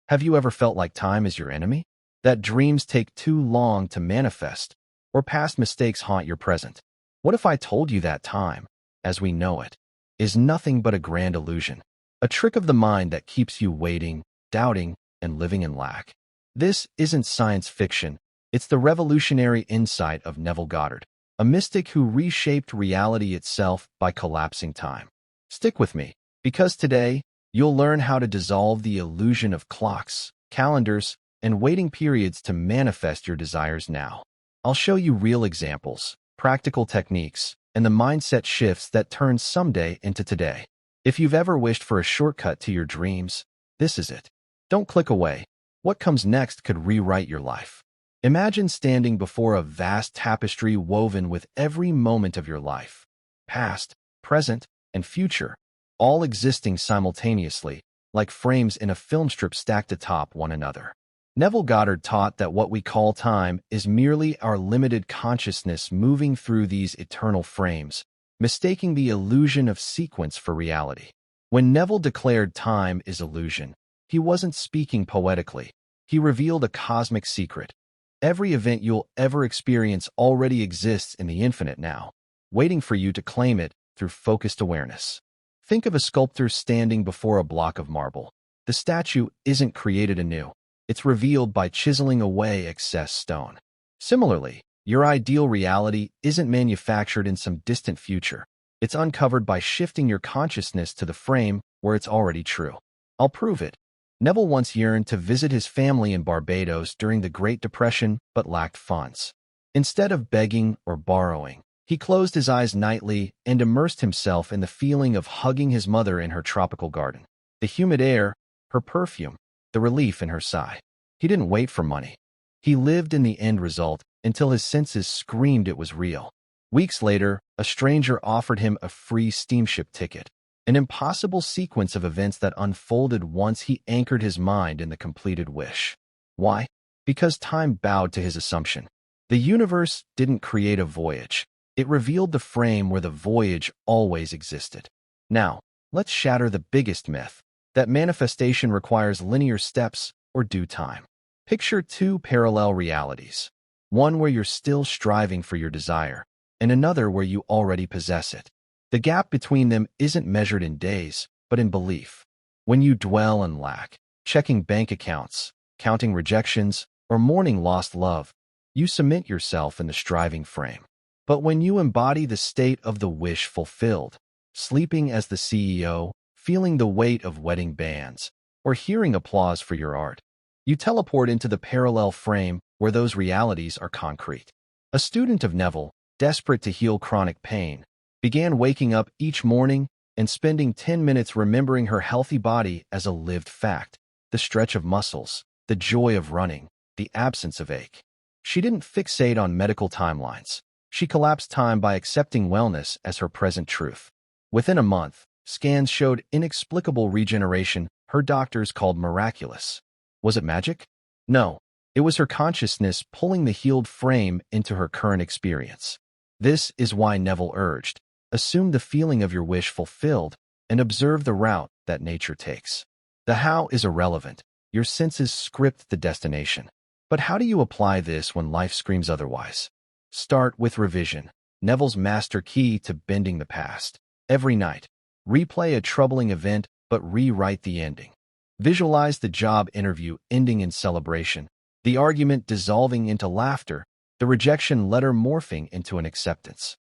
Have you ever felt like time is your enemy? That dreams take too long to manifest, or past mistakes haunt your present? What if I told you that time, as we know it, is nothing but a grand illusion, a trick of the mind that keeps you waiting, doubting, and living in lack? This isn't science fiction. It's the revolutionary insight of Neville Goddard, a mystic who reshaped reality itself by collapsing time. Stick with me, because today, you'll learn how to dissolve the illusion of clocks, calendars, and waiting periods to manifest your desires now. I'll show you real examples, practical techniques, and the mindset shifts that turn someday into today. If you've ever wished for a shortcut to your dreams, this is it. Don't click away. What comes next could rewrite your life. Imagine standing before a vast tapestry woven with every moment of your life, past, present, and future, all existing simultaneously, like frames in a film strip stacked atop one another. Neville Goddard taught that what we call time is merely our limited consciousness moving through these eternal frames, mistaking the illusion of sequence for reality. When Neville declared time is illusion, he wasn't speaking poetically. He revealed a cosmic secret. Every event you'll ever experience already exists in the infinite now, waiting for you to claim it through focused awareness. Think of a sculptor standing before a block of marble. The statue isn't created anew. It's revealed by chiseling away excess stone. Similarly, your ideal reality isn't manufactured in some distant future. It's uncovered by shifting your consciousness to the frame where it's already true. I'll prove it. Neville once yearned to visit his family in Barbados during the Great Depression but lacked funds. Instead of begging or borrowing, he closed his eyes nightly and immersed himself in the feeling of hugging his mother in her tropical garden. The humid air, her perfume, the relief in her sigh. He didn't wait for money. He lived in the end result until his senses screamed it was real. Weeks later, a stranger offered him a free steamship ticket, an impossible sequence of events that unfolded once he anchored his mind in the completed wish. Why? Because time bowed to his assumption. The universe didn't create a voyage. It revealed the frame where the voyage always existed. Now, let's shatter the biggest myth, that manifestation requires linear steps or due time. Picture two parallel realities, one where you're still striving for your desire, and another where you already possess it. The gap between them isn't measured in days, but in belief. When you dwell in lack, checking bank accounts, counting rejections, or mourning lost love, you cement yourself in the striving frame. But when you embody the state of the wish fulfilled, sleeping as the CEO, feeling the weight of wedding bands, or hearing applause for your art, you teleport into the parallel frame where those realities are concrete. A student of Neville, desperate to heal chronic pain, began waking up each morning and spending 10 minutes remembering her healthy body as a lived fact, the stretch of muscles, the joy of running, the absence of ache. She didn't fixate on medical timelines. She collapsed time by accepting wellness as her present truth. Within a month, scans showed inexplicable regeneration her doctors called miraculous. Was it magic? No, it was her consciousness pulling the healed frame into her current experience. This is why Neville urged, assume the feeling of your wish fulfilled and observe the route that nature takes. The how is irrelevant. Your senses script the destination. But how do you apply this when life screams otherwise? Start with revision, Neville's master key to bending the past. Every night, replay a troubling event but rewrite the ending. Visualize the job interview ending in celebration, the argument dissolving into laughter, the rejection letter morphing into an acceptance.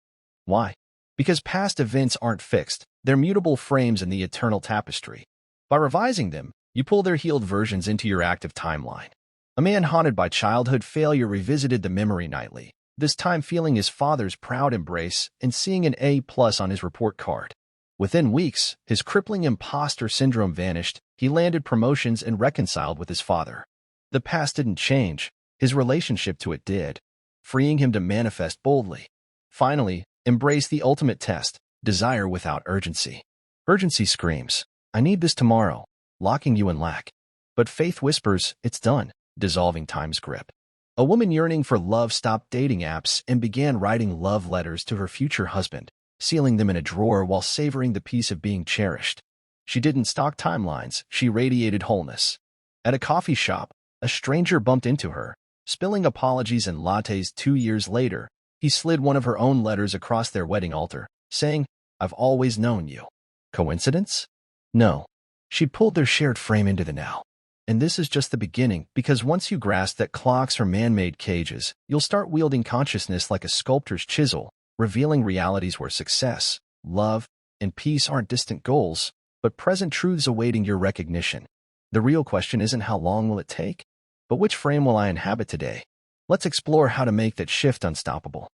Why? Because past events aren't fixed, they're mutable frames in the eternal tapestry. By revising them, you pull their healed versions into your active timeline. A man haunted by childhood failure revisited the memory nightly, this time feeling his father's proud embrace and seeing an A+ on his report card. Within weeks, his crippling imposter syndrome vanished, he landed promotions and reconciled with his father. The past didn't change, his relationship to it did, freeing him to manifest boldly. Finally, embrace the ultimate test, desire without urgency. Urgency screams, I need this tomorrow, locking you in lack. But faith whispers, it's done, dissolving time's grip. A woman yearning for love stopped dating apps and began writing love letters to her future husband, sealing them in a drawer while savoring the peace of being cherished. She didn't stalk timelines, she radiated wholeness. At a coffee shop, a stranger bumped into her. Spilling apologies and lattes 2 years later, he slid one of her own letters across their wedding altar, saying, "I've always known you." Coincidence? No. She pulled their shared frame into the now. And this is just the beginning, because once you grasp that clocks are man-made cages, you'll start wielding consciousness like a sculptor's chisel, revealing realities where success, love, and peace aren't distant goals, but present truths awaiting your recognition. The real question isn't how long will it take, but which frame will I inhabit today? Let's explore how to make that shift unstoppable.